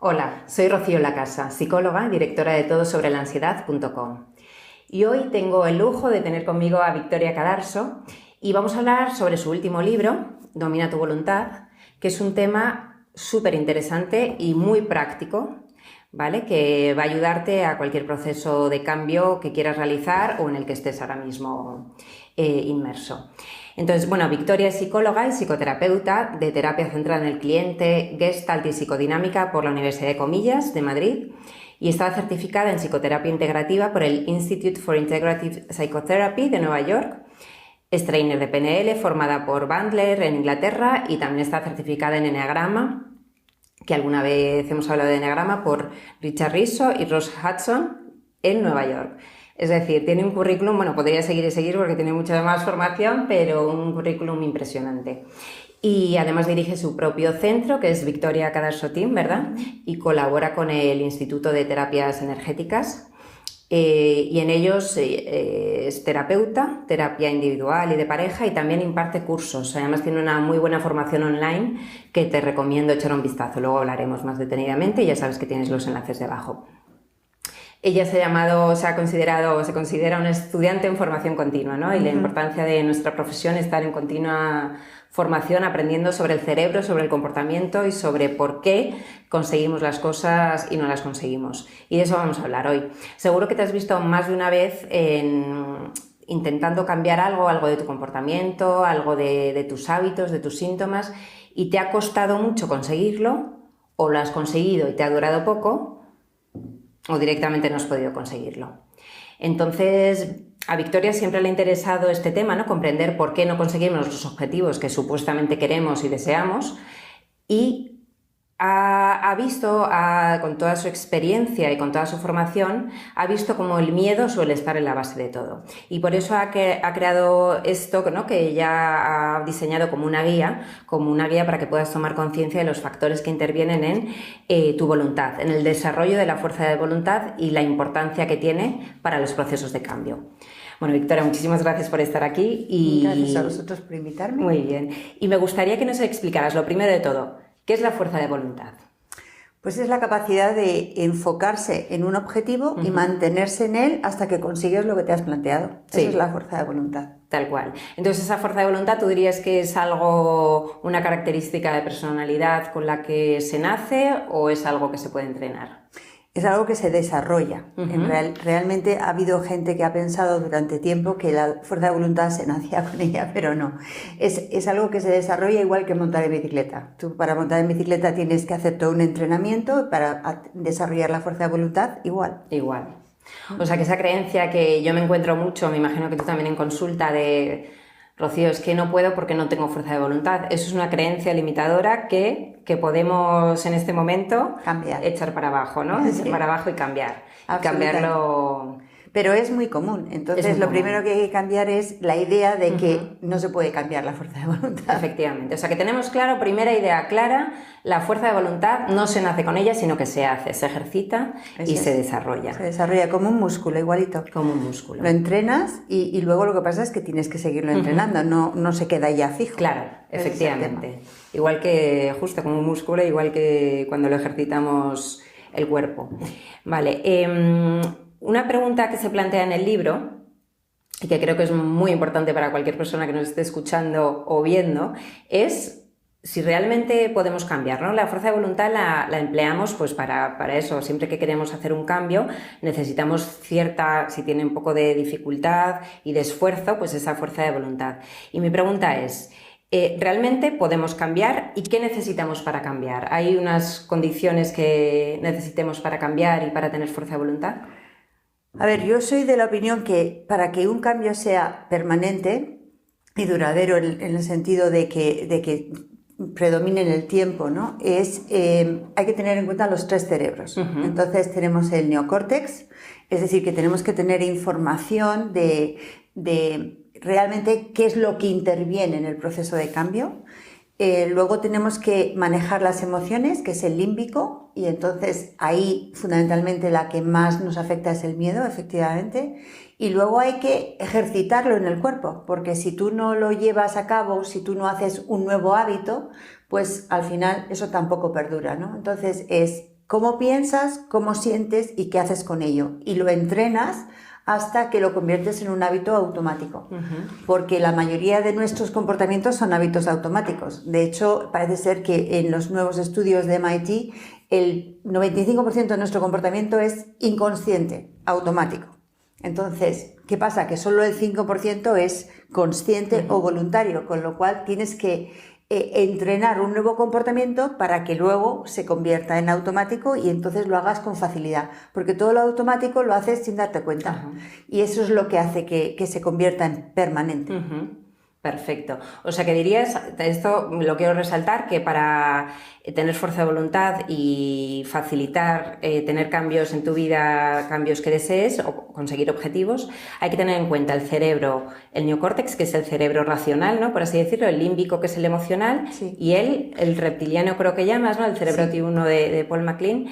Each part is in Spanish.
Hola, soy Rocío Lacasa, psicóloga y directora de todosobrelaansiedad.com. Y hoy tengo el lujo de tener conmigo a Victoria Cadarso y vamos a hablar sobre su último libro, Domina tu voluntad, que es un tema súper interesante y muy práctico, ¿vale? Que va a ayudarte a cualquier proceso de cambio que quieras realizar o en el que estés ahora mismo inmerso. Entonces, bueno, Victoria es psicóloga y psicoterapeuta de terapia centrada en el cliente, Gestalt y psicodinámica por la Universidad de Comillas de Madrid y está certificada en psicoterapia integrativa por el Institute for Integrative Psychotherapy de Nueva York. Es trainer de PNL formada por Bandler en Inglaterra y también está certificada en Enneagrama, que alguna vez hemos hablado de Enneagrama, por Richard Risso y Ross Hudson en Nueva York. Es decir, tiene un currículum, bueno, podría seguir y seguir porque tiene mucha más formación, pero un currículum impresionante. Y además dirige su propio centro, que es Victoria Cadarso Team, ¿verdad? Y colabora con el Instituto de Terapias Energéticas. Y en ellos es terapeuta, terapia individual y de pareja, y también imparte cursos. Además tiene una muy buena formación online que te recomiendo echar un vistazo. Luego hablaremos más detenidamente y ya sabes que tienes los enlaces debajo. Ella se considera un estudiante en formación continua, ¿no? Y la importancia de nuestra profesión es estar en continua formación, aprendiendo sobre el cerebro, sobre el comportamiento y sobre por qué conseguimos las cosas y no las conseguimos. Y de eso vamos a hablar hoy. Seguro que te has visto más de una vez intentando cambiar algo de tu comportamiento, algo de tus hábitos, de tus síntomas, y te ha costado mucho conseguirlo, o lo has conseguido y te ha durado poco, o directamente no has podido conseguirlo. Entonces, a Victoria siempre le ha interesado este tema, ¿no? Comprender por qué no conseguimos los objetivos que supuestamente queremos y deseamos, y ha visto, con toda su experiencia y con toda su formación, ha visto cómo el miedo suele estar en la base de todo. Y por eso ha creado esto, ¿no? Que ella ha diseñado como una guía para que puedas tomar conciencia de los factores que intervienen en tu voluntad, en el desarrollo de la fuerza de voluntad y la importancia que tiene para los procesos de cambio. Bueno, Victoria, muchísimas gracias por estar aquí. Gracias a vosotros por invitarme. Muy bien. Y me gustaría que nos explicaras, lo primero de todo, ¿qué es la fuerza de voluntad? Pues es la capacidad de enfocarse en un objetivo y mantenerse en él hasta que consigues lo que te has planteado. Sí. Esa es la fuerza de voluntad. Tal cual. Entonces, esa fuerza de voluntad, ¿tú dirías que es una característica de personalidad con la que se nace o es algo que se puede entrenar? Es algo que se desarrolla. Realmente ha habido gente que ha pensado durante tiempo que la fuerza de voluntad se nacía con ella, pero no. Es algo que se desarrolla igual que montar en bicicleta. Tú para montar en bicicleta tienes que hacer todo un entrenamiento, para desarrollar la fuerza de voluntad igual. Igual. O sea que esa creencia que yo me encuentro mucho, me imagino que tú también en consulta, de Rocío, es que no puedo porque no tengo fuerza de voluntad. Eso es una creencia limitadora que podemos en este momento cambiar, echar para abajo, ¿no? Sí. Echar para abajo y cambiar. Y cambiarlo. Pero es muy común. Entonces lo primero que hay que cambiar es la idea de que no se puede cambiar la fuerza de voluntad. Efectivamente. O sea que tenemos claro, primera idea clara, la fuerza de voluntad no se nace con ella, sino que se hace, se ejercita y se desarrolla. Se desarrolla como un músculo, igualito. Como un músculo. Lo entrenas y luego lo que pasa es que tienes que seguirlo entrenando, no se queda ya fijo. Claro, efectivamente. Igual que, justo como un músculo, igual que cuando lo ejercitamos el cuerpo. Vale. Una pregunta que se plantea en el libro, y que creo que es muy importante para cualquier persona que nos esté escuchando o viendo, es si realmente podemos cambiar, ¿no? La fuerza de voluntad la empleamos pues para eso. Siempre que queremos hacer un cambio necesitamos si tiene un poco de dificultad y de esfuerzo, pues esa fuerza de voluntad. Y mi pregunta es, ¿realmente podemos cambiar? ¿Y qué necesitamos para cambiar? ¿Hay unas condiciones que necesitemos para cambiar y para tener fuerza de voluntad? A ver, yo soy de la opinión que para que un cambio sea permanente y duradero en el sentido de que predomine en el tiempo, ¿no? Hay que tener en cuenta los tres cerebros. Entonces tenemos el neocórtex, es decir, que tenemos que tener información de realmente qué es lo que interviene en el proceso de cambio. Luego tenemos que manejar las emociones, que es el límbico, y entonces ahí fundamentalmente la que más nos afecta es el miedo, efectivamente. Y luego hay que ejercitarlo en el cuerpo, porque si tú no lo llevas a cabo, si tú no haces un nuevo hábito, pues al final eso tampoco perdura, ¿no? Entonces es cómo piensas, cómo sientes y qué haces con ello. Y lo entrenas hasta que lo conviertes en un hábito automático. Porque la mayoría de nuestros comportamientos son hábitos automáticos. De hecho, parece ser que en los nuevos estudios de MIT, el 95% de nuestro comportamiento es inconsciente, automático. Entonces, ¿qué pasa? Que solo el 5% es consciente o voluntario, con lo cual tienes que entrenar un nuevo comportamiento para que luego se convierta en automático y entonces lo hagas con facilidad, porque todo lo automático lo haces sin darte cuenta y eso es lo que hace que se convierta en permanente. Perfecto. O sea que dirías, esto lo quiero resaltar, que para tener fuerza de voluntad y facilitar tener cambios en tu vida, cambios que desees o conseguir objetivos, hay que tener en cuenta el cerebro, el neocórtex, que es el cerebro racional, ¿no? Por así decirlo, el límbico, que es el emocional, y el reptiliano, creo que llamas, ¿no? El cerebro T1 de Paul MacLean.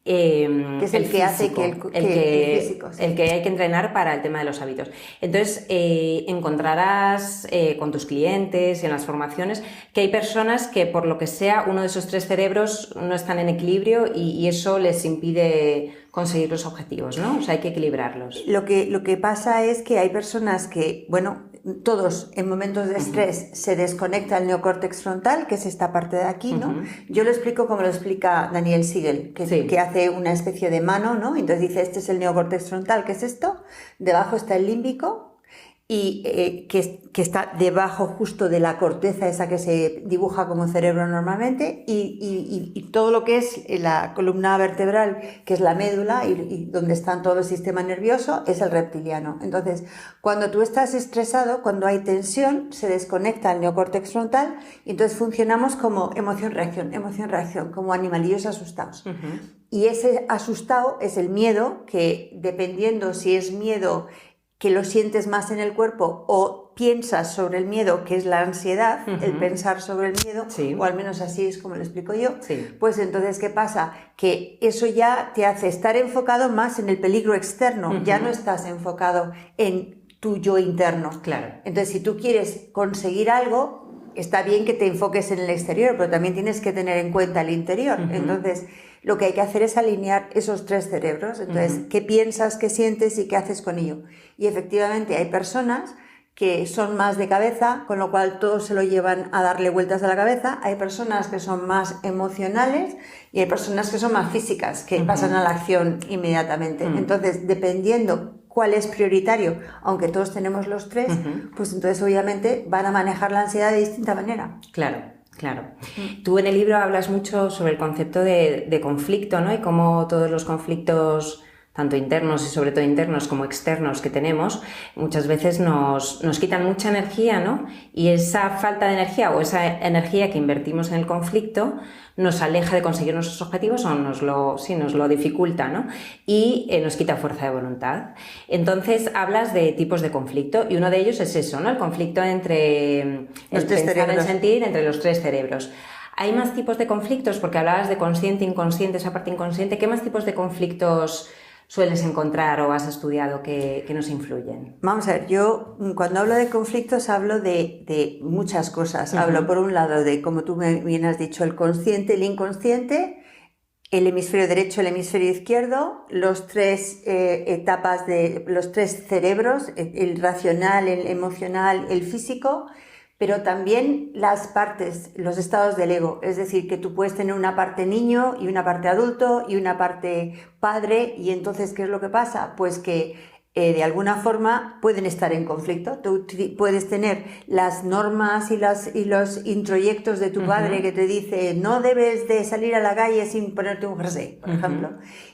Que es el que hace que el físico, el que hay que entrenar para el tema de los hábitos. Entonces, encontrarás con tus clientes y en las formaciones que hay personas que, por lo que sea, uno de esos tres cerebros no están en equilibrio y eso les impide conseguir los objetivos, ¿no? O sea, hay que equilibrarlos. Lo que pasa es que hay personas que, bueno, todos en momentos de estrés se desconecta el neocórtex frontal, que es esta parte de aquí, ¿no? Yo lo explico como lo explica Daniel Siegel, que hace una especie de mano, ¿no? Entonces dice, este es el neocórtex frontal, ¿qué es esto? Debajo está el límbico, y que está debajo justo de la corteza esa que se dibuja como cerebro normalmente y todo lo que es la columna vertebral, que es la médula y donde está todo el sistema nervioso, es el reptiliano. Entonces, cuando tú estás estresado, cuando hay tensión, se desconecta el neocórtex frontal y entonces funcionamos como emoción-reacción, como animalillos asustados. Y ese asustado es el miedo, que dependiendo si es miedo que lo sientes más en el cuerpo o piensas sobre el miedo, que es la ansiedad, el pensar sobre el miedo, o al menos así es como lo explico yo, pues entonces, ¿qué pasa? Que eso ya te hace estar enfocado más en el peligro externo, ya no estás enfocado en tu yo interno. Claro. Entonces, si tú quieres conseguir algo, está bien que te enfoques en el exterior, pero también tienes que tener en cuenta el interior. Entonces, lo que hay que hacer es alinear esos tres cerebros. Entonces, ¿qué piensas, qué sientes y qué haces con ello? Y efectivamente hay personas que son más de cabeza, con lo cual todos se lo llevan a darle vueltas a la cabeza. Hay personas que son más emocionales y hay personas que son más físicas, que pasan a la acción inmediatamente. Entonces, dependiendo cuál es prioritario, aunque todos tenemos los tres, pues entonces obviamente van a manejar la ansiedad de distinta manera. Claro. Claro. Tú en el libro hablas mucho sobre el concepto de conflicto, ¿no? Y cómo todos los conflictos, tanto internos y sobre todo internos como externos que tenemos, muchas veces nos quitan mucha energía, ¿no? Y esa falta de energía o esa energía que invertimos en el conflicto nos aleja de conseguir nuestros objetivos o nos lo dificulta, ¿no? Y nos quita fuerza de voluntad. Entonces hablas de tipos de conflicto y uno de ellos es eso, ¿no? El conflicto entre el pensar, el sentir, entre los tres cerebros. ¿Hay más tipos de conflictos? Porque hablabas de consciente, inconsciente, esa parte inconsciente. ¿Qué más tipos de conflictos sueles encontrar o has estudiado que nos influyen? Vamos a ver, yo cuando hablo de conflictos hablo de muchas cosas. Hablo por un lado de, como tú bien has dicho, el consciente, el inconsciente, el hemisferio derecho, el hemisferio izquierdo, los tres etapas de los tres cerebros, el racional, el emocional, el físico, pero también las partes, los estados del ego. Es decir, que tú puedes tener una parte niño y una parte adulto y una parte padre, y entonces, ¿qué es lo que pasa? Pues que de alguna forma pueden estar en conflicto. Tú puedes tener las normas y los introyectos de tu padre que te dice no debes de salir a la calle sin ponerte un jersey, por ejemplo.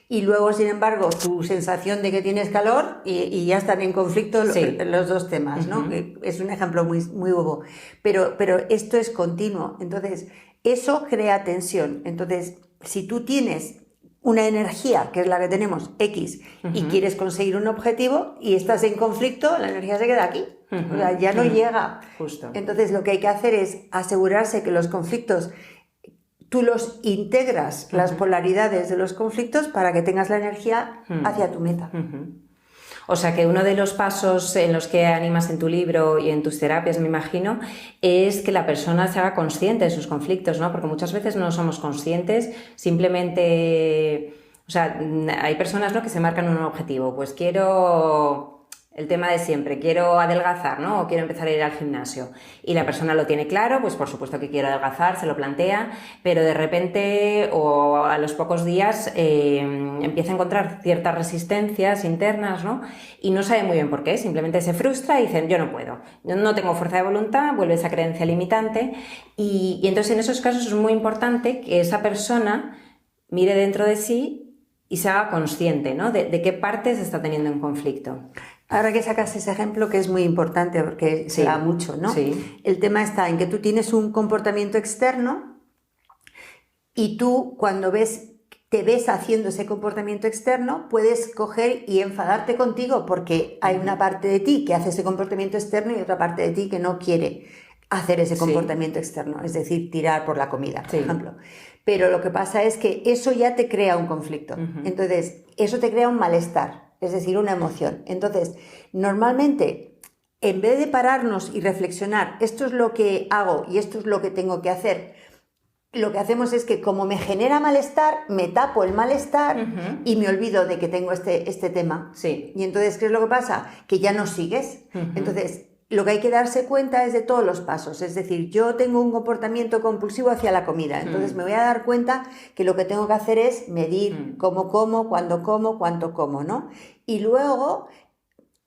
Y luego, sin embargo, tu sensación de que tienes calor y ya están en conflicto los dos temas, ¿no? Es un ejemplo muy, muy bobo. Pero esto es continuo. Entonces, eso crea tensión. Entonces, si tú tienes una energía, que es la que tenemos, X, y quieres conseguir un objetivo y estás en conflicto, la energía se queda aquí. O sea, ya no llega. Justo. Entonces, lo que hay que hacer es asegurarse que los conflictos, tú los integras, las polaridades de los conflictos, para que tengas la energía hacia tu meta. O sea que uno de los pasos en los que animas en tu libro y en tus terapias, me imagino, es que la persona se haga consciente de sus conflictos, ¿no? Porque muchas veces no somos conscientes, simplemente... O sea, hay personas, ¿no?, que se marcan un objetivo. Pues quiero... El tema de siempre, quiero adelgazar, ¿no? O quiero empezar a ir al gimnasio. Y la persona lo tiene claro, pues por supuesto que quiero adelgazar, se lo plantea, pero de repente o a los pocos días empieza a encontrar ciertas resistencias internas, ¿no? Y no sabe muy bien por qué, simplemente se frustra y dicen, yo no puedo, yo no tengo fuerza de voluntad, vuelve esa creencia limitante y entonces en esos casos es muy importante que esa persona mire dentro de sí y se haga consciente, ¿no?, de qué partes está teniendo en conflicto. Ahora que sacas ese ejemplo, que es muy importante porque se da mucho, ¿no? Sí. El tema está en que tú tienes un comportamiento externo y tú cuando te ves haciendo ese comportamiento externo, puedes coger y enfadarte contigo porque hay una parte de ti que hace ese comportamiento externo y otra parte de ti que no quiere hacer ese comportamiento externo, es decir, tirar por la comida, por ejemplo. Pero lo que pasa es que eso ya te crea un conflicto. Entonces, eso te crea un malestar. Es decir, una emoción. Entonces, normalmente, en vez de pararnos y reflexionar, esto es lo que hago y esto es lo que tengo que hacer, lo que hacemos es que como me genera malestar, me tapo el malestar y me olvido de que tengo este tema. Sí. Y entonces, ¿qué es lo que pasa? Que ya no sigues. Entonces, lo que hay que darse cuenta es de todos los pasos. Es decir, yo tengo un comportamiento compulsivo hacia la comida. Entonces me voy a dar cuenta que lo que tengo que hacer es medir cómo como, cuándo como, cuánto como, ¿no? Y luego,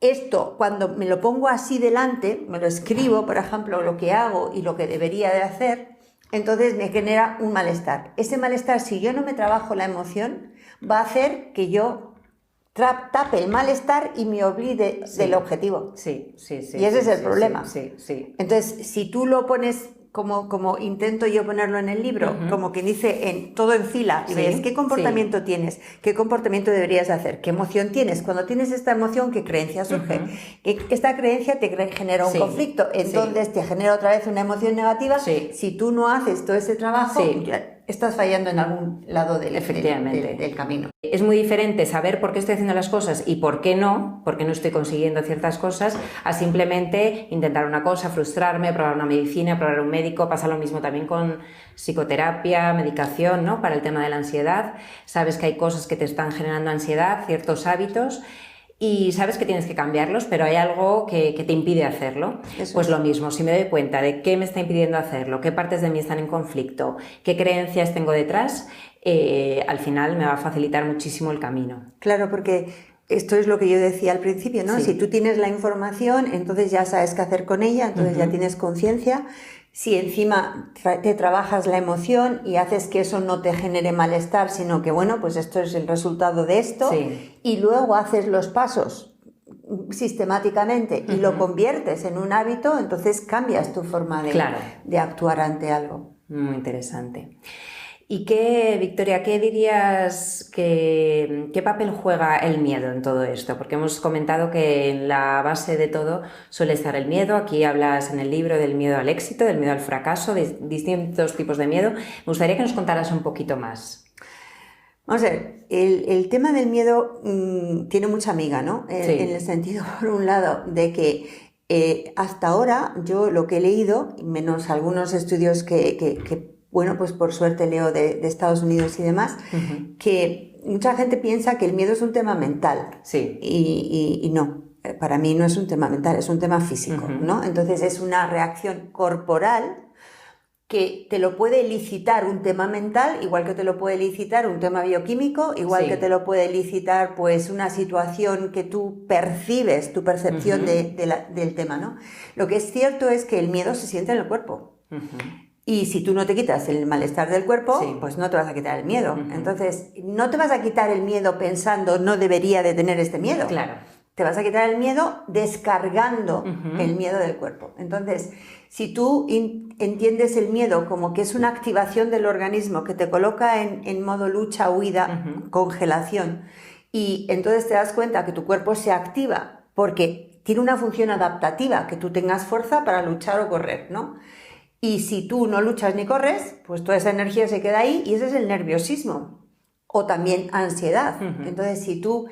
esto, cuando me lo pongo así delante, me lo escribo, por ejemplo, lo que hago y lo que debería de hacer, entonces me genera un malestar. Ese malestar, si yo no me trabajo la emoción, va a hacer que yo tape el malestar y me olvide del objetivo. Sí. Y ese es el problema. Sí. Entonces, si tú lo pones como intento yo ponerlo en el libro, como quien dice, todo en fila, y ves qué comportamiento tienes, qué comportamiento deberías hacer, qué emoción tienes. Cuando tienes esta emoción, ¿qué creencia surge? Esta creencia te genera un conflicto, entonces te genera otra vez una emoción negativa. Si tú no haces todo ese trabajo, estás fallando en algún lado del camino. Es muy diferente saber por qué estoy haciendo las cosas y por qué no estoy consiguiendo ciertas cosas, a simplemente intentar una cosa, frustrarme, probar una medicina, probar un médico. Pasa lo mismo también con psicoterapia, medicación, ¿no?, para el tema de la ansiedad. Sabes que hay cosas que te están generando ansiedad, ciertos hábitos, y sabes que tienes que cambiarlos, pero hay algo que te impide hacerlo. Pues lo mismo, si me doy cuenta de qué me está impidiendo hacerlo, qué partes de mí están en conflicto, qué creencias tengo detrás, al final me va a facilitar muchísimo el camino. Claro, porque esto es lo que yo decía al principio, ¿no? Si tú tienes la información, entonces ya sabes qué hacer con ella, entonces ya tienes conciencia. Si encima te trabajas la emoción y haces que eso no te genere malestar, sino que, bueno, pues esto es el resultado de esto, y luego haces los pasos sistemáticamente y lo conviertes en un hábito, entonces cambias tu forma de actuar ante algo. Muy interesante. ¿Y Victoria, qué dirías qué papel juega el miedo en todo esto? Porque hemos comentado que en la base de todo suele estar el miedo. Aquí hablas en el libro del miedo al éxito, del miedo al fracaso, de distintos tipos de miedo. Me gustaría que nos contaras un poquito más. Vamos a ver, el tema del miedo tiene mucha amiga, ¿no? En el sentido, por un lado, de que hasta ahora yo lo que he leído, menos algunos estudios que bueno, pues por suerte leo de Estados Unidos y demás, que mucha gente piensa que el miedo es un tema mental. Y no, para mí no es un tema mental, es un tema físico, ¿no? Entonces es una reacción corporal que te lo puede elicitar un tema mental, igual que te lo puede elicitar un tema bioquímico, igual que te lo puede elicitar pues una situación que tú percibes, tu percepción del tema, ¿no? Lo que es cierto es que el miedo se siente en el cuerpo. Y si tú no te quitas el malestar del cuerpo, pues no te vas a quitar el miedo. Entonces, no te vas a quitar el miedo pensando no debería de tener este miedo. Claro. Te vas a quitar el miedo descargando el miedo del cuerpo. Entonces, si tú entiendes el miedo como que es una activación del organismo que te coloca en modo lucha, huida, congelación, y entonces te das cuenta que tu cuerpo se activa porque tiene una función adaptativa, que tú tengas fuerza para luchar o correr, ¿no? Y si tú no luchas ni corres, pues toda esa energía se queda ahí y ese es el nerviosismo. O también ansiedad. Entonces, si tú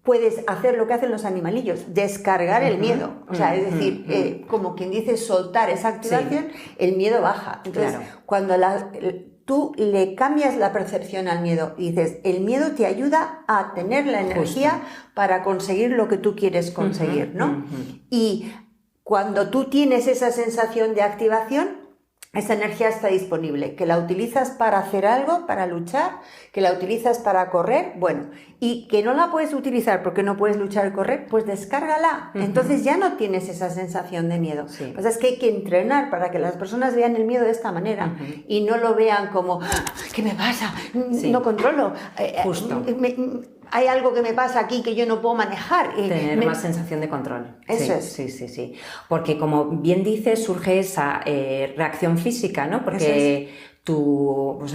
puedes hacer lo que hacen los animalillos, descargar el miedo. O sea, es decir, como quien dice, soltar esa activación, el miedo baja. Entonces, cuando tú le cambias la percepción al miedo y dices, el miedo te ayuda a tener la energía para conseguir lo que tú quieres conseguir, ¿no? Y cuando tú tienes esa sensación de activación, esa energía está disponible, que la utilizas para hacer algo, para luchar, que la utilizas para correr, bueno, y que no la puedes utilizar porque no puedes luchar y correr, pues descárgala. Entonces ya no tienes esa sensación de miedo. Lo que pasa es que hay que entrenar para que las personas vean el miedo de esta manera y no lo vean como, ¿qué me pasa? No controlo. Justo. Hay algo que me pasa aquí que yo no puedo manejar. Tener más sensación de control. Eso es. Sí. Porque como bien dices, surge esa reacción física, ¿no? Porque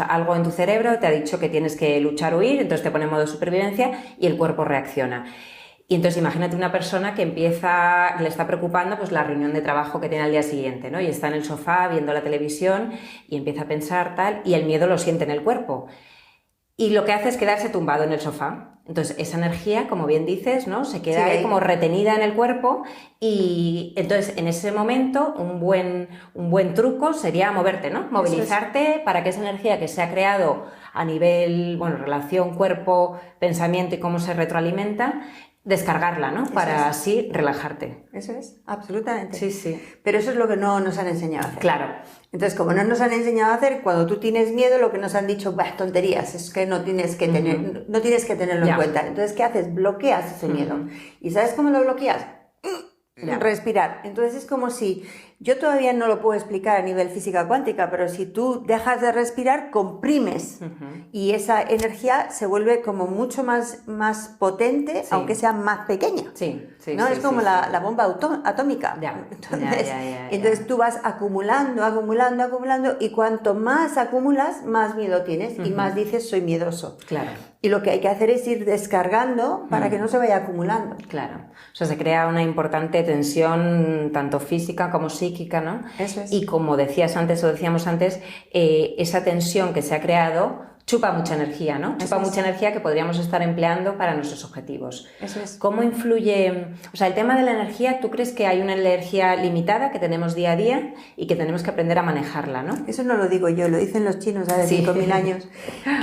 algo en tu cerebro te ha dicho que tienes que luchar o huir, entonces te pone en modo supervivencia y el cuerpo reacciona. Y entonces imagínate una persona que le está preocupando pues la reunión de trabajo que tiene al día siguiente, ¿no? Y está en el sofá viendo la televisión y empieza a pensar tal, y el miedo lo siente en el cuerpo. Y lo que hace es quedarse tumbado en el sofá. Entonces, esa energía, como bien dices, ¿no? Se queda ahí como retenida en el cuerpo y entonces en ese momento un buen truco sería moverte, ¿no? Movilizarte para que esa energía que se ha creado a nivel, relación cuerpo, pensamiento y cómo se retroalimenta, descargarla, ¿no? Para así relajarte. Eso es, absolutamente. Sí. Pero eso es lo que no nos han enseñado a hacer. Claro. Entonces, como no nos han enseñado a hacer, cuando tú tienes miedo, lo que nos han dicho, tonterías, es que no tienes que tenerlo en cuenta. Entonces, ¿qué haces? Bloqueas ese miedo. ¿Y sabes cómo lo bloqueas? Respirar. Entonces es como si, yo todavía no lo puedo explicar a nivel física cuántica, pero si tú dejas de respirar, comprimes y esa energía se vuelve como mucho más Sí. potente, aunque sea más pequeña. ¿No? Es como la bomba atómica. Entonces tú vas acumulando y cuanto más acumulas, más miedo tienes y más dices soy miedoso. Claro. Y lo que hay que hacer es ir descargando para que no se vaya acumulando. Claro. O sea, se crea una importante tensión tanto física como psíquica, ¿no? Eso es. Y como decíamos antes, esa tensión que se ha creado chupa mucha energía, ¿no? Chupa mucha energía que podríamos estar empleando para nuestros objetivos. Eso es. ¿Cómo influye? O sea, el tema de la energía, ¿tú crees que hay una energía limitada que tenemos día a día y que tenemos que aprender a manejarla, ¿no? Eso no lo digo yo, lo dicen los chinos hace 5.000 años,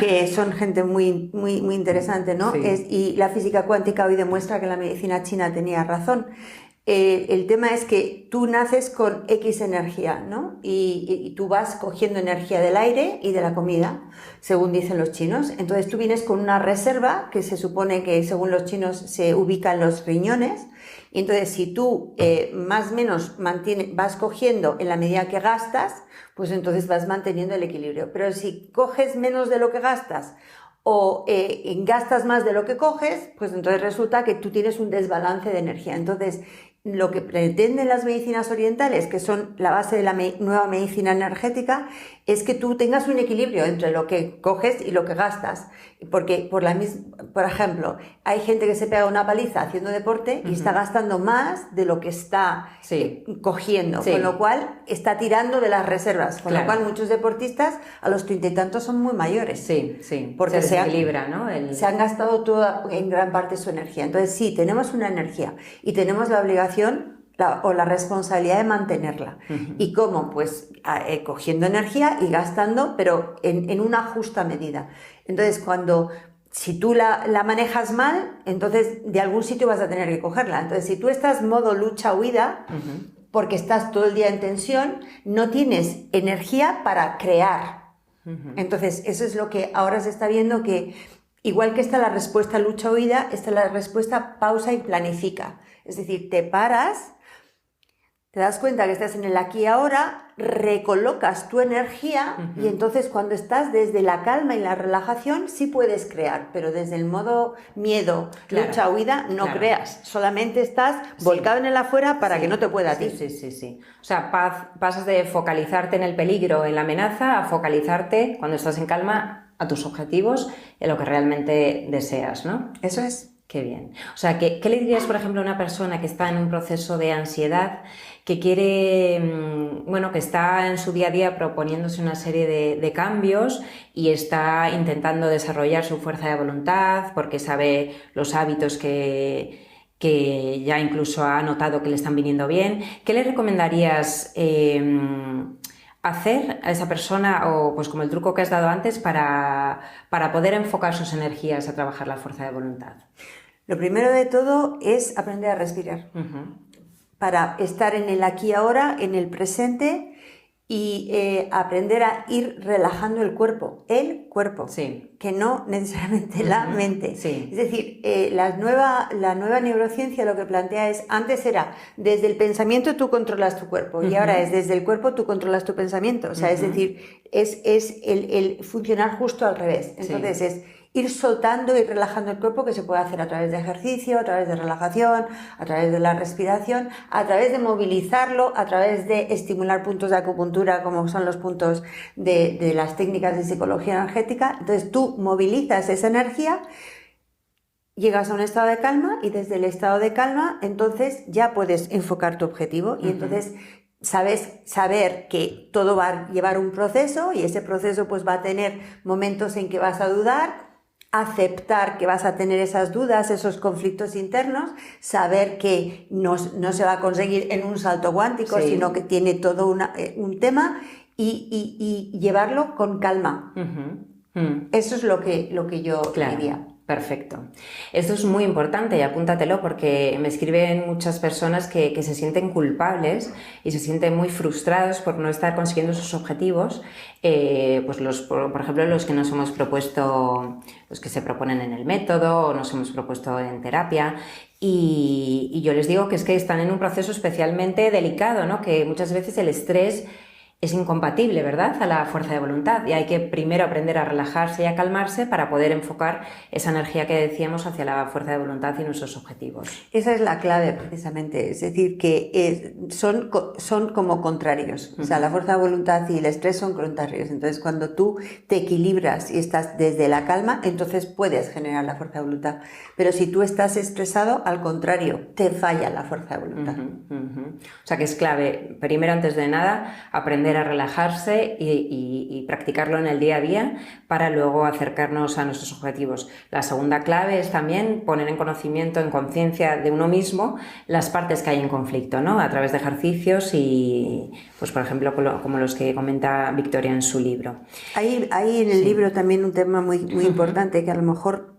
que son gente muy interesante, ¿no? Sí. Y la física cuántica hoy demuestra que la medicina china tenía razón. El tema es que tú naces con X energía, ¿no? Y tú vas cogiendo energía del aire y de la comida, según dicen los chinos. Entonces tú vienes con una reserva que se supone que, según los chinos, se ubica en los riñones. Y entonces si tú más o menos vas cogiendo en la medida que gastas, pues entonces vas manteniendo el equilibrio. Pero si coges menos de lo que gastas o gastas más de lo que coges, pues entonces resulta que tú tienes un desbalance de energía. Entonces, lo que pretenden las medicinas orientales, que son la base de la nueva medicina energética, es que tú tengas un equilibrio entre lo que coges y lo que gastas. Porque, por ejemplo, hay gente que se pega una paliza haciendo deporte y está gastando más de lo que está cogiendo, con lo cual está tirando de las reservas, con lo cual muchos deportistas a los 30 y tantos son muy mayores. Porque se desequilibra, ¿no? Se han gastado toda, en gran parte, su energía. Entonces sí, tenemos una energía y tenemos la obligación o la responsabilidad de mantenerla. ¿Y cómo? Pues cogiendo energía y gastando, pero en una justa medida. Entonces, si tú la manejas mal, entonces de algún sitio vas a tener que cogerla. Entonces, si tú estás modo lucha-huida, porque estás todo el día en tensión, no tienes energía para crear. Entonces, eso es lo que ahora se está viendo, que igual que está la respuesta lucha-huida, está la respuesta pausa y planifica. Es decir, te paras, te das cuenta que estás en el aquí y ahora, recolocas tu energía y entonces cuando estás desde la calma y la relajación sí puedes crear, pero desde el modo miedo, lucha, huida, no creas. Solamente estás volcado en el afuera para que no te pueda a ti. Sí. O sea, pasas de focalizarte en el peligro, en la amenaza, a focalizarte cuando estás en calma a tus objetivos, en lo que realmente deseas, ¿no? Eso es. Qué bien. O sea, ¿qué le dirías, por ejemplo, a una persona que está en un proceso de ansiedad, que quiere, bueno, que está en su día a día proponiéndose una serie de cambios y está intentando desarrollar su fuerza de voluntad porque sabe los hábitos que ya incluso ha notado que le están viniendo bien? ¿Qué le recomendarías hacer a esa persona, o pues como el truco que has dado antes, para poder enfocar sus energías a trabajar la fuerza de voluntad? Lo primero de todo es aprender a respirar, para estar en el aquí y ahora, en el presente, y aprender a ir relajando el cuerpo, Sí. que no necesariamente la mente. Sí. Es decir, la nueva neurociencia lo que plantea es, antes era desde el pensamiento tú controlas tu cuerpo, y ahora es desde el cuerpo tú controlas tu pensamiento. O sea, es decir, es el funcionar justo al revés. Entonces es ir soltando y relajando el cuerpo, que se puede hacer a través de ejercicio, a través de relajación, a través de la respiración, a través de movilizarlo, a través de estimular puntos de acupuntura, como son los puntos de las técnicas de psicología energética. Entonces tú movilizas esa energía, llegas a un estado de calma, y desde el estado de calma entonces ya puedes enfocar tu objetivo, y entonces saber que todo va a llevar un proceso, y ese proceso pues va a tener momentos en que vas a dudar, aceptar que vas a tener esas dudas, esos conflictos internos, saber que no se va a conseguir en un salto cuántico, sino que tiene todo un tema, y llevarlo con calma. Eso es lo que yo diría. Perfecto. Esto es muy importante y apúntatelo, porque me escriben muchas personas que se sienten culpables y se sienten muy frustrados por no estar consiguiendo sus objetivos, pues por ejemplo los que nos hemos propuesto, los que se proponen en el método o nos hemos propuesto en terapia, y yo les digo que es que están en un proceso especialmente delicado, ¿no? Que muchas veces el estrés es incompatible, ¿verdad?, a la fuerza de voluntad, y hay que primero aprender a relajarse y a calmarse para poder enfocar esa energía que decíamos hacia la fuerza de voluntad y nuestros objetivos. Esa es la clave, precisamente, es decir, que son como contrarios. O sea, la fuerza de voluntad y el estrés son contrarios. Entonces, cuando tú te equilibras y estás desde la calma, entonces puedes generar la fuerza de voluntad. Pero si tú estás estresado, al contrario, te falla la fuerza de voluntad. O sea, que es clave, primero, antes de nada, aprender a relajarse y practicarlo en el día a día para luego acercarnos a nuestros objetivos. La segunda clave es también poner en conocimiento, en conciencia de uno mismo, las partes que hay en conflicto, ¿no? A través de ejercicios y, pues por ejemplo, como los que comenta Victoria en su libro. Hay en el libro también un tema muy importante, que a lo mejor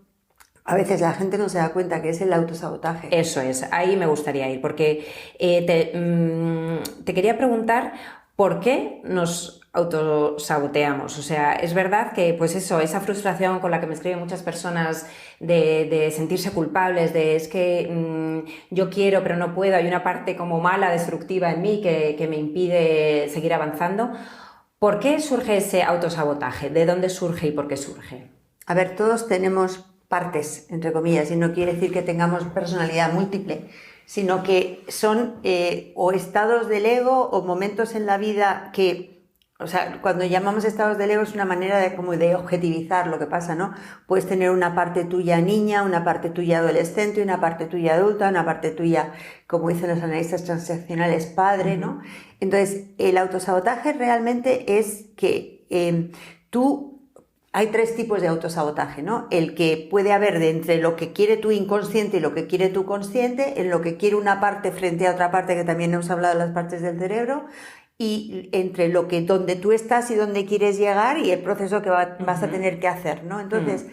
a veces la gente no se da cuenta, que es el autosabotaje. Eso es, ahí me gustaría ir, porque te quería preguntar por qué nos autosaboteamos. O sea, es verdad que, pues eso, esa frustración con la que me escriben muchas personas de sentirse culpables, de es que yo quiero pero no puedo, hay una parte como mala, destructiva en mí que me impide seguir avanzando. ¿Por qué surge ese autosabotaje? ¿De dónde surge y por qué surge? A ver, todos tenemos partes, entre comillas, y no quiere decir que tengamos personalidad múltiple, sino que son o estados del ego o momentos en la vida que, o sea, cuando llamamos estados del ego es una manera de objetivizar lo que pasa, ¿no? Puedes tener una parte tuya niña, una parte tuya adolescente, una parte tuya adulta, una parte tuya, como dicen los analistas transaccionales, padre, ¿no? Entonces, el autosabotaje realmente es que hay tres tipos de autosabotaje, ¿no? El que puede haber de entre lo que quiere tu inconsciente y lo que quiere tu consciente, en lo que quiere una parte frente a otra parte, que también hemos hablado de las partes del cerebro, y entre donde tú estás y donde quieres llegar y el proceso que vas a tener que hacer, ¿no? Entonces,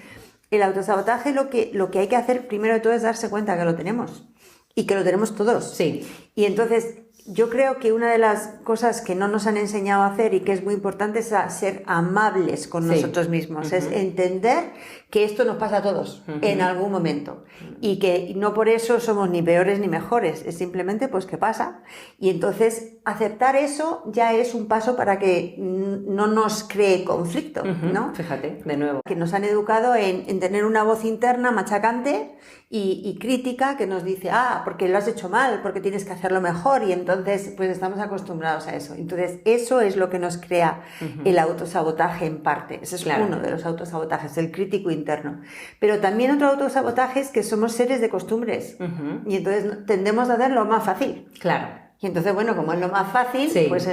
el autosabotaje lo que hay que hacer primero de todo es darse cuenta que lo tenemos, y que lo tenemos todos. Sí. Y entonces, yo creo que una de las cosas que no nos han enseñado a hacer y que es muy importante es a ser amables con nosotros mismos, es entender que esto nos pasa a todos en algún momento, y que no por eso somos ni peores ni mejores, es simplemente pues que pasa, y entonces aceptar eso ya es un paso para que no nos cree conflicto, ¿no? Fíjate, de nuevo. Que nos han educado en tener una voz interna machacante y crítica que nos dice, porque lo has hecho mal, porque tienes que hacerlo mejor, y entonces pues estamos acostumbrados a eso. Entonces eso es lo que nos crea el autosabotaje en parte. Ese es uno de los autosabotajes, el crítico interno. interno. Pero también otro autosabotaje es que somos seres de costumbres y entonces tendemos a hacer lo más fácil. Claro. Y entonces, bueno, como es lo más fácil, pues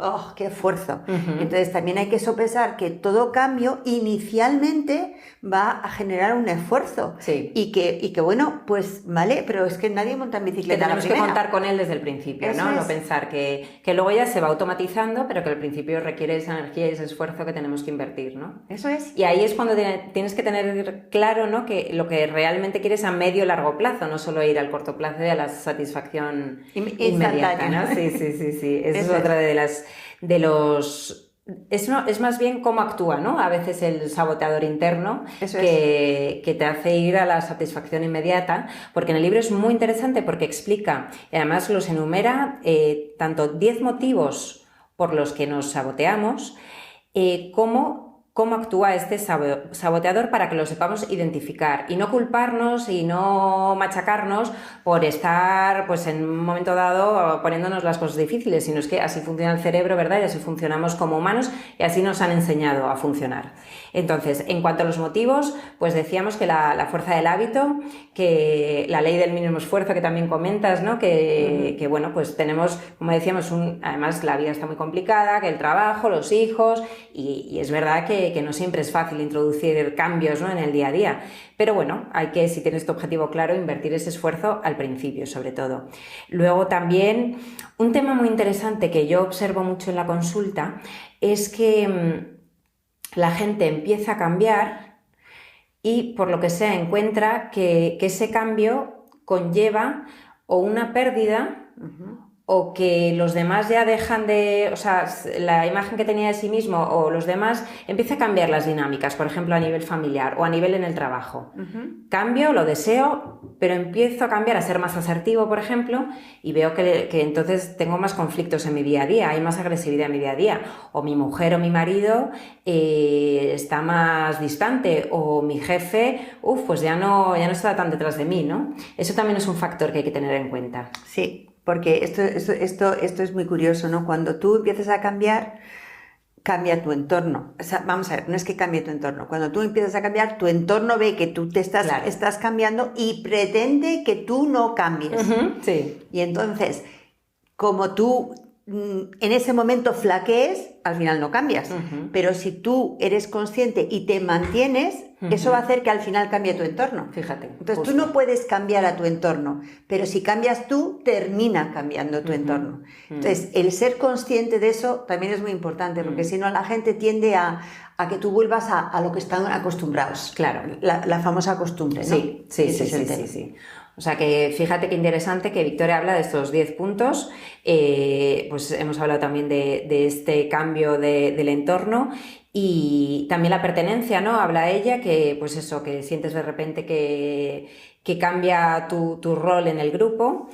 ¡oh, qué esfuerzo! Entonces también hay que sopesar que todo cambio inicialmente va a generar un esfuerzo. Y que bueno, pues vale, pero es que nadie monta en bicicleta. Que tenemos que contar con él desde el principio, ¿no? No pensar que luego ya se va automatizando, pero que al principio requiere esa energía y ese esfuerzo que tenemos que invertir, ¿no? Eso es. Y ahí es cuando tienes que tener claro, ¿no? Que lo que realmente quieres a medio o largo plazo, no solo ir al corto plazo y a la satisfacción inmediata, ¿no? Sí. Esa es otra de los... Es más bien cómo actúa, ¿no? A veces el saboteador interno que te hace ir a la satisfacción inmediata, porque en el libro es muy interesante porque explica, y además los enumera, tanto 10 motivos por los que nos saboteamos, cómo actúa este saboteador para que lo sepamos identificar y no culparnos y no machacarnos por estar pues en un momento dado poniéndonos las cosas difíciles, sino es que así funciona el cerebro, ¿verdad? Y así funcionamos como humanos y así nos han enseñado a funcionar. Entonces, en cuanto a los motivos, pues decíamos que la fuerza del hábito, que la ley del mínimo esfuerzo que también comentas, ¿no? Que bueno, pues tenemos, como decíamos, además la vida está muy complicada, que el trabajo, los hijos, y es verdad que no siempre es fácil introducir cambios, ¿no? En el día a día. Pero bueno, hay que, si tienes tu objetivo claro, invertir ese esfuerzo al principio, sobre todo. Luego también, un tema muy interesante que yo observo mucho en la consulta es que la gente empieza a cambiar y, por lo que sea, encuentra que ese cambio conlleva o una pérdida o que los demás ya dejan de... O sea, la imagen que tenía de sí mismo o los demás empieza a cambiar las dinámicas, por ejemplo, a nivel familiar o a nivel en el trabajo. Cambio, lo deseo, pero empiezo a cambiar, a ser más asertivo, por ejemplo, y veo que entonces tengo más conflictos en mi día a día, hay más agresividad en mi día a día. O mi mujer o mi marido está más distante, o mi jefe, pues ya no está tan detrás de mí, ¿no? Eso también es un factor que hay que tener en cuenta. Sí. Porque esto es muy curioso, ¿no? Cuando tú empiezas a cambiar, cambia tu entorno. O sea, vamos a ver, no es que cambie tu entorno. Cuando tú empiezas a cambiar, tu entorno ve que tú estás cambiando y pretende que tú no cambies. Sí. Y entonces, como tú en ese momento flaquees, al final no cambias. Pero si tú eres consciente y te mantienes, eso va a hacer que al final cambie tu entorno. Fíjate. Entonces tú no puedes cambiar a tu entorno, pero si cambias tú, termina cambiando tu entorno. Entonces, el ser consciente de eso también es muy importante, porque si no la gente tiende a que tú vuelvas a lo que están acostumbrados. Claro. La famosa costumbre, ¿no? Sí. O sea que fíjate qué interesante que Victoria habla de estos 10 puntos, pues hemos hablado también de este cambio del entorno y también la pertenencia, ¿no? Habla ella que, pues eso, que sientes de repente que cambia tu rol en el grupo.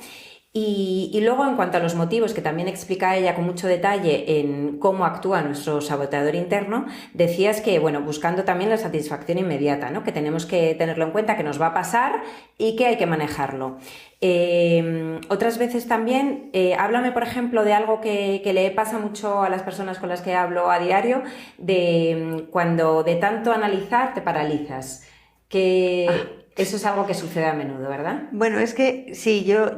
Y luego, en cuanto a los motivos, que también explica ella con mucho detalle en cómo actúa nuestro saboteador interno, decías que, bueno, buscando también la satisfacción inmediata, ¿no? Que tenemos que tenerlo en cuenta, que nos va a pasar y que hay que manejarlo. Otras veces también, háblame, por ejemplo, de algo que le pasa mucho a las personas con las que hablo a diario, de cuando de tanto analizar te paralizas. Eso es algo que sucede a menudo, ¿verdad? Bueno, es que sí, yo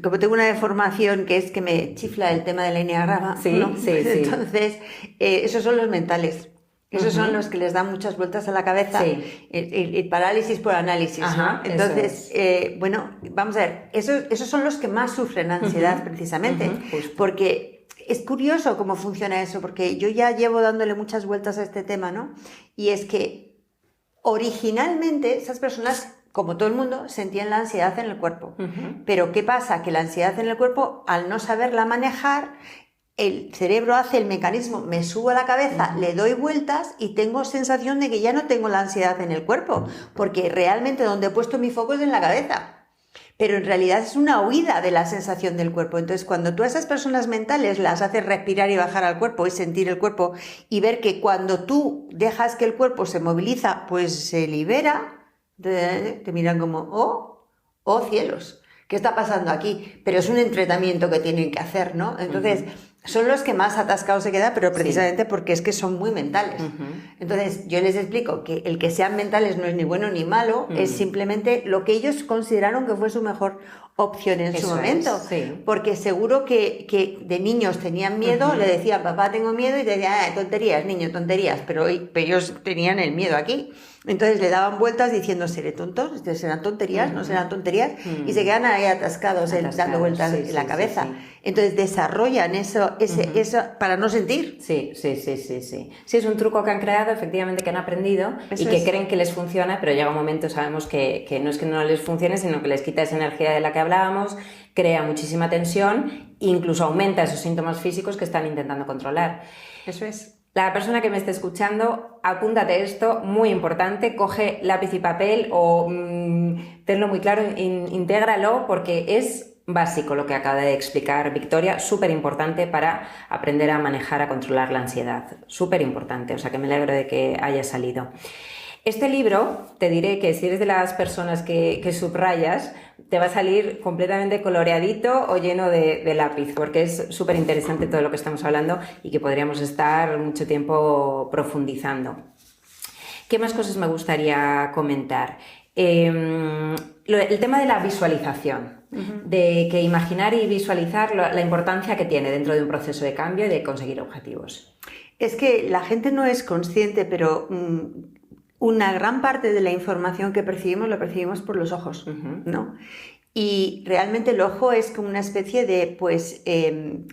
como tengo una deformación que es que me chifla el tema del enneagrama, ¿no? Sí. Entonces, esos son los mentales. Esos son los que les dan muchas vueltas a la cabeza. Sí. El parálisis por análisis, ¿no? Entonces, bueno, vamos a ver, esos son los que más sufren ansiedad precisamente, porque es curioso cómo funciona eso, porque yo ya llevo dándole muchas vueltas a este tema, ¿no? Y es que originalmente esas personas, como todo el mundo, sentían la ansiedad en el cuerpo. Pero ¿qué pasa? Que la ansiedad en el cuerpo, al no saberla manejar, el cerebro hace el mecanismo, me subo a la cabeza, le doy vueltas y tengo sensación de que ya no tengo la ansiedad en el cuerpo, porque realmente donde he puesto mi foco es en la cabeza. Pero en realidad es una huida de la sensación del cuerpo. Entonces, cuando tú a esas personas mentales las haces respirar y bajar al cuerpo y sentir el cuerpo y ver que cuando tú dejas que el cuerpo se moviliza, pues se libera, te miran como, oh cielos, ¿qué está pasando aquí? Pero es un entrenamiento que tienen que hacer, ¿no? Entonces, son los que más atascados se quedan, pero precisamente porque es que son muy mentales. Entonces, yo les explico que el que sean mentales no es ni bueno ni malo, es simplemente lo que ellos consideraron que fue su mejor opción en su momento. Porque seguro que de niños tenían miedo, le decían, papá, tengo miedo, y te decían, tonterías, niño, tonterías, pero ellos tenían el miedo aquí. Entonces le daban vueltas diciendo, ¿seré tontos? ¿Serán tonterías? ¿No serán tonterías? Y se quedan ahí atascados dando vueltas en la cabeza. Entonces desarrollan eso para no sentir. Sí, es un truco que han creado, efectivamente, que han aprendido y que creen que les funciona, pero llega un momento, sabemos que no es que no les funcione, sino que les quita esa energía de la que hablábamos, crea muchísima tensión e incluso aumenta esos síntomas físicos que están intentando controlar. Eso es. La persona que me esté escuchando, apúntate esto, muy importante, coge lápiz y papel o tenlo muy claro, intégralo, porque es básico lo que acaba de explicar Victoria, súper importante para aprender a manejar, a controlar la ansiedad, súper importante, o sea que me alegro de que haya salido. Este libro, te diré que si eres de las personas que subrayas, te va a salir completamente coloreadito o lleno de lápiz, porque es súper interesante todo lo que estamos hablando y que podríamos estar mucho tiempo profundizando. ¿Qué más cosas me gustaría comentar? El tema de la visualización, de que imaginar y visualizar la importancia que tiene dentro de un proceso de cambio y de conseguir objetivos. Es que la gente no es consciente, pero una gran parte de la información que percibimos lo percibimos por los ojos, ¿no? Y realmente el ojo es como una especie de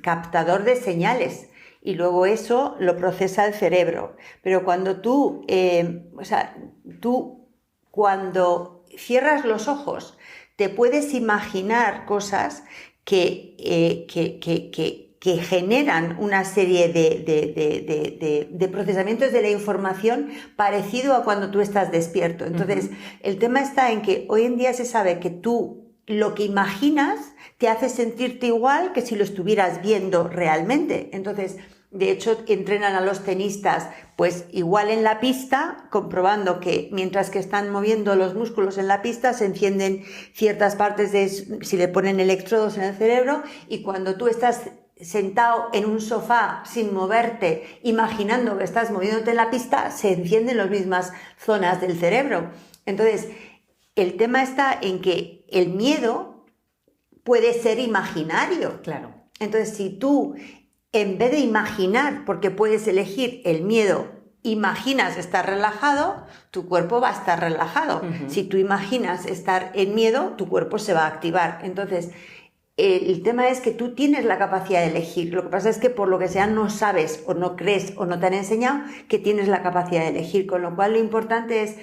captador de señales, y luego eso lo procesa el cerebro. Pero cuando tú cuando cierras los ojos te puedes imaginar cosas que generan una serie de procesamientos de la información parecido a cuando tú estás despierto. Entonces, el tema está en que hoy en día se sabe que tú lo que imaginas te hace sentirte igual que si lo estuvieras viendo realmente. Entonces, de hecho, entrenan a los tenistas pues igual en la pista, comprobando que mientras que están moviendo los músculos en la pista se encienden ciertas partes si le ponen electrodos en el cerebro, y cuando tú estás sentado en un sofá sin moverte, imaginando que estás moviéndote en la pista, se encienden las mismas zonas del cerebro. Entonces, el tema está en que el miedo puede ser imaginario. Claro. Entonces, si tú, en vez de imaginar, porque puedes elegir el miedo, imaginas estar relajado, tu cuerpo va a estar relajado. Si tú imaginas estar en miedo, tu cuerpo se va a activar. Entonces, el tema es que tú tienes la capacidad de elegir. Lo que pasa es que por lo que sea no sabes o no crees o no te han enseñado que tienes la capacidad de elegir, con lo cual lo importante es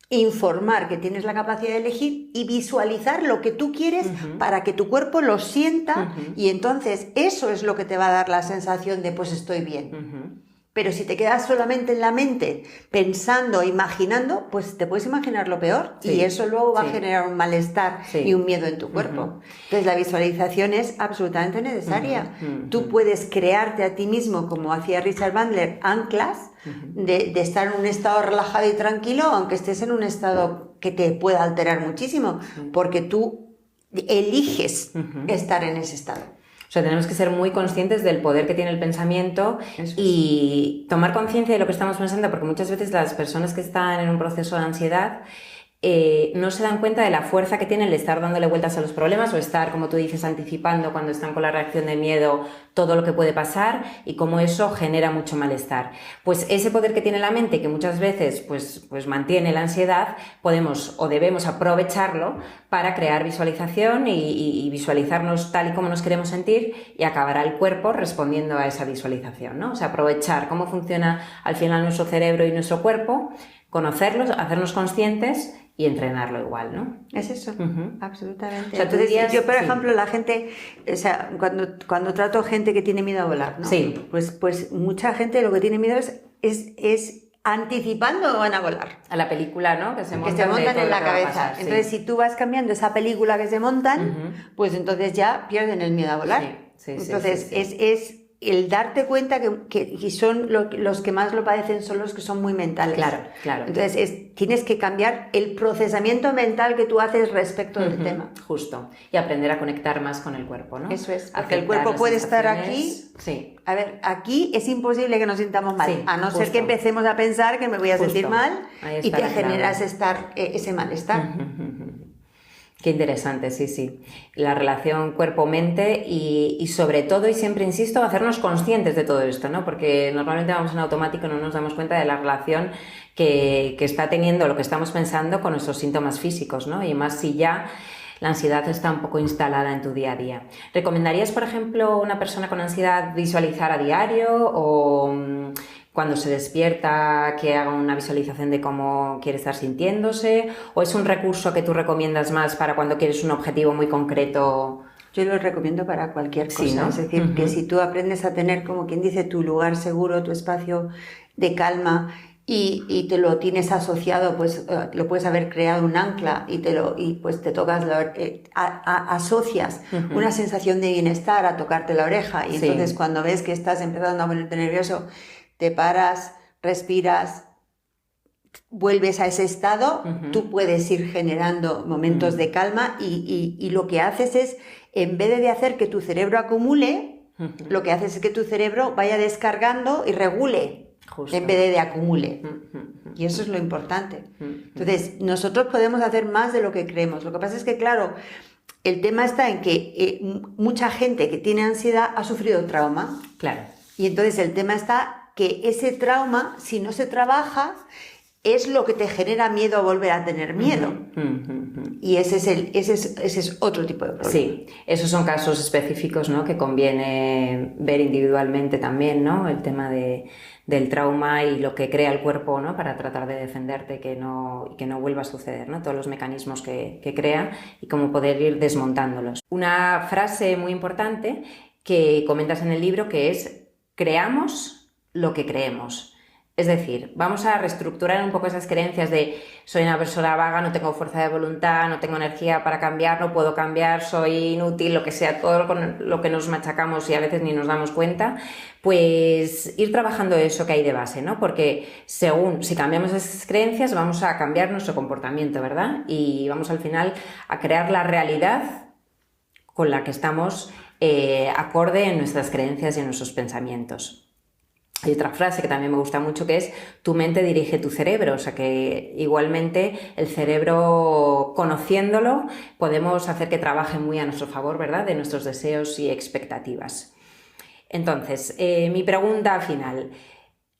informar que tienes la capacidad de elegir y visualizar lo que tú quieres para que tu cuerpo lo sienta, y entonces eso es lo que te va a dar la sensación de pues estoy bien. Pero si te quedas solamente en la mente pensando, imaginando, pues te puedes imaginar lo peor, y eso luego va a generar un malestar y un miedo en tu cuerpo. Entonces la visualización es absolutamente necesaria. Tú puedes crearte a ti mismo, como hacía Richard Bandler, anclas de estar en un estado relajado y tranquilo, aunque estés en un estado que te pueda alterar muchísimo, porque tú eliges estar en ese estado. O sea, tenemos que ser muy conscientes del poder que tiene el pensamiento y tomar conciencia de lo que estamos pensando, porque muchas veces las personas que están en un proceso de ansiedad no se dan cuenta de la fuerza que tiene el estar dándole vueltas a los problemas o estar, como tú dices, anticipando cuando están con la reacción de miedo todo lo que puede pasar, y cómo eso genera mucho malestar. Pues ese poder que tiene la mente, que muchas veces pues mantiene la ansiedad, podemos o debemos aprovecharlo para crear visualización y visualizarnos tal y como nos queremos sentir, y acabará el cuerpo respondiendo a esa visualización, ¿no? O sea, aprovechar cómo funciona al final nuestro cerebro y nuestro cuerpo, conocerlos, hacernos conscientes y entrenarlo igual, ¿no? Es eso, absolutamente. O sea, entonces, yo, por ejemplo, la gente, o sea, cuando trato a gente que tiene miedo a volar, ¿no? Sí. Pues mucha gente lo que tiene miedo es anticipando van a volar. A la película, ¿no? Que se montan en la cabeza. Entonces, si tú vas cambiando esa película que se montan, pues entonces ya pierden el miedo a volar. Entonces, es el darte cuenta que son los que más lo padecen son los que son muy mentales. Claro, claro. Entonces tienes que cambiar el procesamiento mental que tú haces respecto del tema. Justo. Y aprender a conectar más con el cuerpo, ¿no? Eso es. Porque el cuerpo puede estar aquí. Sí. A ver, aquí es imposible que nos sintamos mal. Sí, a no justo. ser que empecemos a pensar que me voy a sentir mal y te generas ese malestar. Qué interesante, sí, sí. La relación cuerpo-mente y sobre todo, y siempre insisto, hacernos conscientes de todo esto, ¿no? Porque normalmente vamos en automático y no nos damos cuenta de la relación que está teniendo lo que estamos pensando con nuestros síntomas físicos, ¿no? Y más si ya la ansiedad está un poco instalada en tu día a día. ¿Recomendarías, por ejemplo, a una persona con ansiedad visualizar a diario o cuando se despierta que haga una visualización de cómo quiere estar sintiéndose? ¿O es un recurso que tú recomiendas más para cuando quieres un objetivo muy concreto? Yo lo recomiendo para cualquier cosa. Sí, ¿no? Es decir, que si tú aprendes a tener, como quien dice, tu lugar seguro, tu espacio de calma y te lo tienes asociado, pues lo puedes haber creado un ancla y pues te tocas asocias una sensación de bienestar a tocarte la oreja y entonces cuando ves que estás empezando a ponerte nervioso, te paras, respiras, vuelves a ese estado, tú puedes ir generando momentos de calma y lo que haces es, en vez de hacer que tu cerebro acumule, lo que haces es que tu cerebro vaya descargando y regule. Justo. En vez de acumule. Y eso es lo importante. Entonces, nosotros podemos hacer más de lo que creemos. Lo que pasa es que, claro, el tema está en que mucha gente que tiene ansiedad ha sufrido trauma. Claro. Y entonces el tema está que ese trauma, si no se trabaja, es lo que te genera miedo a volver a tener miedo. Y ese es otro tipo de problema. Sí, esos son casos específicos, ¿no? Que conviene ver individualmente también, ¿no? El tema del trauma y lo que crea el cuerpo, ¿no? Para tratar de defenderte y que no vuelva a suceder, ¿no? Todos los mecanismos que crea y cómo poder ir desmontándolos. Una frase muy importante que comentas en el libro que es: creamos lo que creemos. Es decir, vamos a reestructurar un poco esas creencias de soy una persona vaga, no tengo fuerza de voluntad, no tengo energía para cambiar, no puedo cambiar, soy inútil, lo que sea, todo lo que nos machacamos y a veces ni nos damos cuenta, pues ir trabajando eso que hay de base, ¿no? Porque si cambiamos esas creencias vamos a cambiar nuestro comportamiento, ¿verdad? Y vamos al final a crear la realidad con la que estamos acorde en nuestras creencias y en nuestros pensamientos. Hay otra frase que también me gusta mucho que es: tu mente dirige tu cerebro, o sea que igualmente el cerebro, conociéndolo, podemos hacer que trabaje muy a nuestro favor, ¿verdad? De nuestros deseos y expectativas. Entonces, mi pregunta final: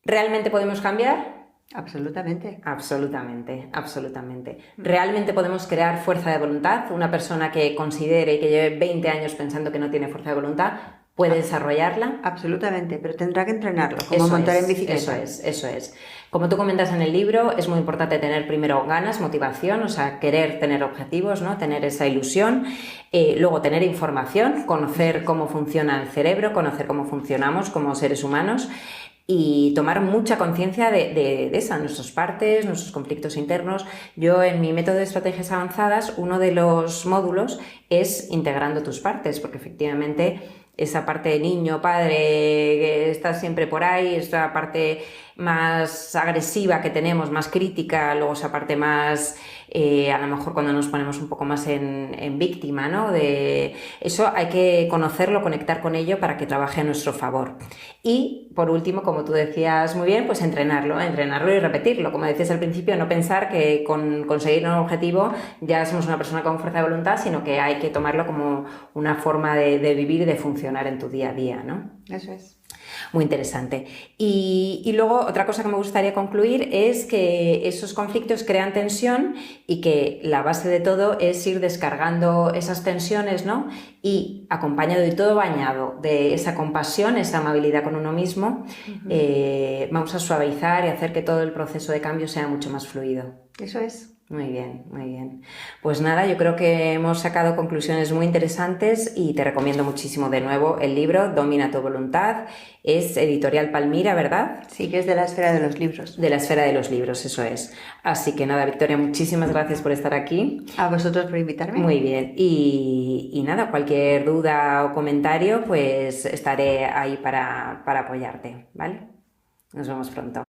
¿realmente podemos cambiar? Absolutamente. Absolutamente, absolutamente. ¿Realmente podemos crear fuerza de voluntad? Una persona que considere que lleve 20 años pensando que no tiene fuerza de voluntad, ¿puede desarrollarla? Absolutamente, pero tendrá que entrenarlo, como montar en bicicleta. Eso es. Como tú comentas en el libro, es muy importante tener primero ganas, motivación, o sea, querer tener objetivos, ¿no? Tener esa ilusión, luego tener información, conocer cómo funciona el cerebro, conocer cómo funcionamos como seres humanos y tomar mucha conciencia de nuestras partes, nuestros conflictos internos. Yo en mi método de estrategias avanzadas, uno de los módulos es integrando tus partes, porque efectivamente esa parte de niño, padre, que está siempre por ahí, esa parte más agresiva que tenemos, más crítica, luego esa parte más, a lo mejor cuando nos ponemos un poco más en víctima, ¿no? De eso hay que conocerlo, conectar con ello para que trabaje a nuestro favor. Y, por último, como tú decías muy bien, pues entrenarlo y repetirlo. Como decías al principio, no pensar que con conseguir un objetivo ya somos una persona con fuerza de voluntad, sino que hay que tomarlo como una forma de vivir y de funcionar en tu día a día, ¿no? Eso es. Muy interesante. Y luego otra cosa que me gustaría concluir es que esos conflictos crean tensión y que la base de todo es ir descargando esas tensiones, ¿no? Y acompañado y todo bañado de esa compasión, esa amabilidad con uno mismo, vamos a suavizar y hacer que todo el proceso de cambio sea mucho más fluido. Eso es. Muy bien, muy bien. Pues nada, yo creo que hemos sacado conclusiones muy interesantes y te recomiendo muchísimo de nuevo el libro Domina tu voluntad. Es editorial Palmira, ¿verdad? Sí, que es de la esfera de los libros. De la esfera de los libros, eso es. Así que nada, Victoria, muchísimas gracias por estar aquí. A vosotros por invitarme. Muy bien. Y nada, cualquier duda o comentario, pues estaré ahí para apoyarte, ¿vale? Nos vemos pronto.